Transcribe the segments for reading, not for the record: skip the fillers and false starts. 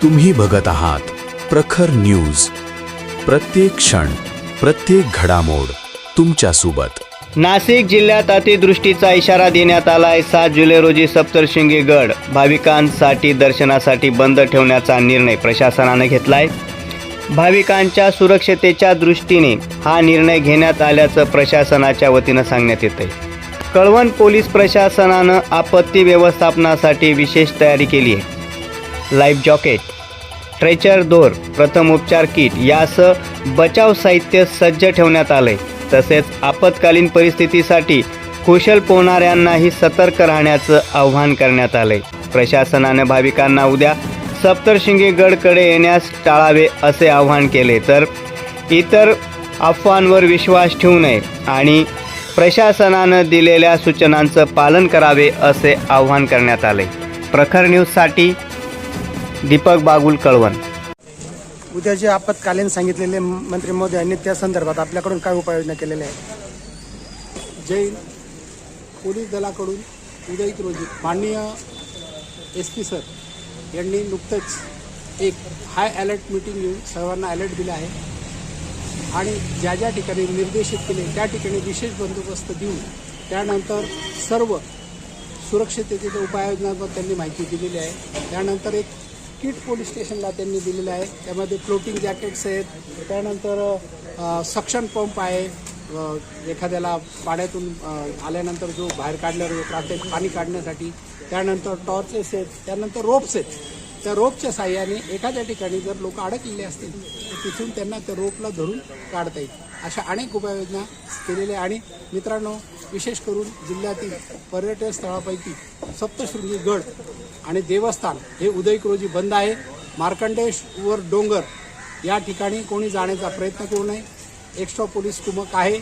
तुम्ही बघत आहात प्रखर न्यूज. प्रत्येक क्षण, प्रत्येक घडामोड तुमच्या सोबत. नाशिक जिल्ह्यात अतिवृष्टीचा इशारा देण्यात आलाय. 7 जुलै रोजी सप्तशृंगी गड भाविकांसाठी दर्शनासाठी बंद ठेवण्याचा निर्णय प्रशासनाने घेतलाय. भाविकांच्या सुरक्षतेच्या दृष्टीने हा निर्णय घेण्यात आल्याचं प्रशासनाच्या वतीनं सांगण्यात येतंय. कळवण पोलीस प्रशासनानं आपत्ती व्यवस्थापनासाठी विशेष तयारी केली आहे. लाईफ जॉकेट, स्ट्रेचर दोर, प्रथम उपचार किट यासह बचाव साहित्य सज्ज ठेवण्यात आलंय. तसेच आपत्कालीन परिस्थितीसाठी कुशल पोहणाऱ्यांनाही सतर्क राहण्याचं आवाहन करण्यात आलंय. प्रशासनाने भाविकांना उद्या सप्तशृंगी गडकडे येण्यास टाळावे असे आवाहन केले, तर इतर अफवांवर विश्वास ठेवू नये आणि प्रशासनानं दिलेल्या सूचनांचं पालन करावे असे आवाहन करण्यात आले. प्रखर न्यूजसाठी दीपक बागुल, कळवण. उद्या जे आपत्कालीन सांगितलेले मंत्री महोदयांनी त्या संदर्भात आपल्याकडून काय उपाययोजना केलेल्या आहेत? जय हिंद. पोलीस दलाकडून उद्या रोजी माननीय SP सर यांनी नुकतंच एक हाय अलर्ट मीटिंग घेऊन सर्वांना अलर्ट दिला आहे आणि ज्या ज्या ठिकाणी निर्देशित केले त्या ठिकाणी विशेष बंदोबस्त देऊन त्यानंतर सर्व सुरक्षिततेच्या उपाययोजनांवर त्यांनी माहिती दिलेली आहे. त्यानंतर एक किट पोलीस स्टेशनला त्यांनी दिलेलं आहे. त्यामध्ये फ्लोटिंग जॅकेट्स आहेत, त्यानंतर सक्शन पंप आहे, एखाद्याला पाण्यातून आल्यानंतर जो बाहेर काढल्यावर राहते पाणी काढण्यासाठी, त्यानंतर टॉर्चेस आहेत, त्यानंतर रोप्स आहेत. त्या रोपच्या साहाय्याने एखाद्या ठिकाणी जर लोक अडकलेले असतील तर तिथून त्यांना त्या रोपला धरून काढता येईल. अशा अनेक उपाययोजना केलेल्या. आणि मित्रांनो, विशेष करून जिल्ह्यातील पर्यटन स्थळापैकी सप्तशृंगी गड आणि देवस्थान हे उद्या रोजी बंद आहे. मार्कंडेश्वर डोंगर या ठिकाणी कोणी जाण्याचा प्रयत्न करू नये. एक्स्ट्रा पोलीस कुमक आहे.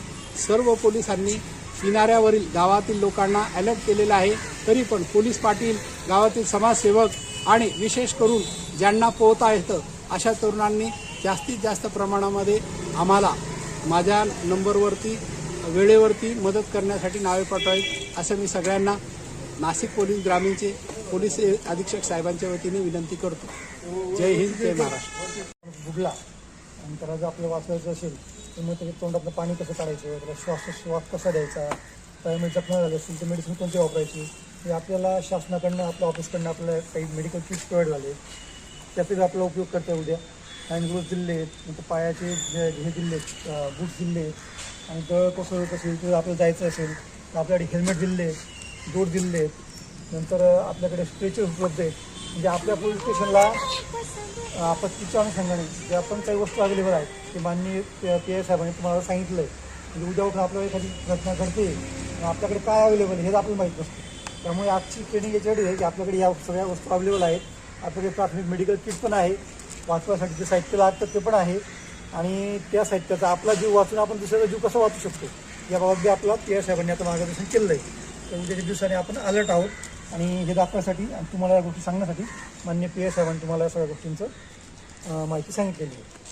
सर्व पोलिसांनी किनाऱ्यावरील गावातील लोकांना अलर्ट केलेला आहे. तरी पण पोलीस पाटील, गावातील समाजसेवक आणि विशेष करून ज्यांना पोहता येतं अशा तरुणांनी जास्तीत जास्त प्रमाणामध्ये आम्हाला माझ्या नंबरवरती वेळेवरती मदत करण्यासाठी नावे पाठवावीत असं मी सगळ्यांना नाशिक पोलीस ग्रामीणचे पोलीस अधीक्षक साहेबांच्या वतीने विनंती करतो. जय हिंद, जय महाराष्ट्र. बुडला आणि त्याला जर आपलं वाचवायचं असेल तर मग त्याच्या तोंडातलं पाणी कसं काढायचं, त्याला श्वास कसा द्यायचा, त्यामुळे जखमा झाली असेल तर मेडिसिन कोणती वापरायची, हे आपल्याला शासनाकडनं आपल्या ऑफिसकडनं आपल्याला काही मेडिकल किट्स प्रोव्हाइड झाले. त्याचा आपला उपयोग करता उद्या. हँड ग्लोव्ज दिले, नंतर पायाचे हे दिले, बूट्स दिले, आणि गळ कसं तर आपल्याला जायचं असेल तर आपल्याकडे हेल्मेट दिले, दोट दिले. नंतर आपल्याकडे स्ट्रेचर उपलब्ध आहेत. म्हणजे आपल्या पोलीस स्टेशनला आपत्तीच्या अनुषंगाने ज्या पण काही वस्तू अवेलेबल आहेत ते माननीय PI साहेबांनी तुम्हाला सांगितलं आहे. म्हणजे उद्या उठून आपल्याला एखादी घटना घडते आपल्याकडे काय अवेलेबल हे आपल्याला माहीत नसतं. त्यामुळे आजची ट्रेनिंग याच्यासाठी आहे की आपल्याकडे या सगळ्या वस्तू अवेलेबल आहेत. आपल्याकडे प्राथमिक मेडिकल किट पण आहे, वाचवासाठी जे साहित्य लागतं ते पण आहे, आणि त्या साहित्याचा आपला जीव वाचून आपण दुसऱ्याचा जीव कसा वाचू शकतो याबाबत बी आपला PI साहेबांनी आता मार्गदर्शन केलं आहे. तर उद्याच्या दिवसाने आपण अलर्ट आहोत आणि हे दाखवण्यासाठी आणि तुम्हाला या गोष्टी सांगण्यासाठी माननीय PI साहेबांनी तुम्हाला या सगळ्या गोष्टींचं माहिती सांगितलेली आहे.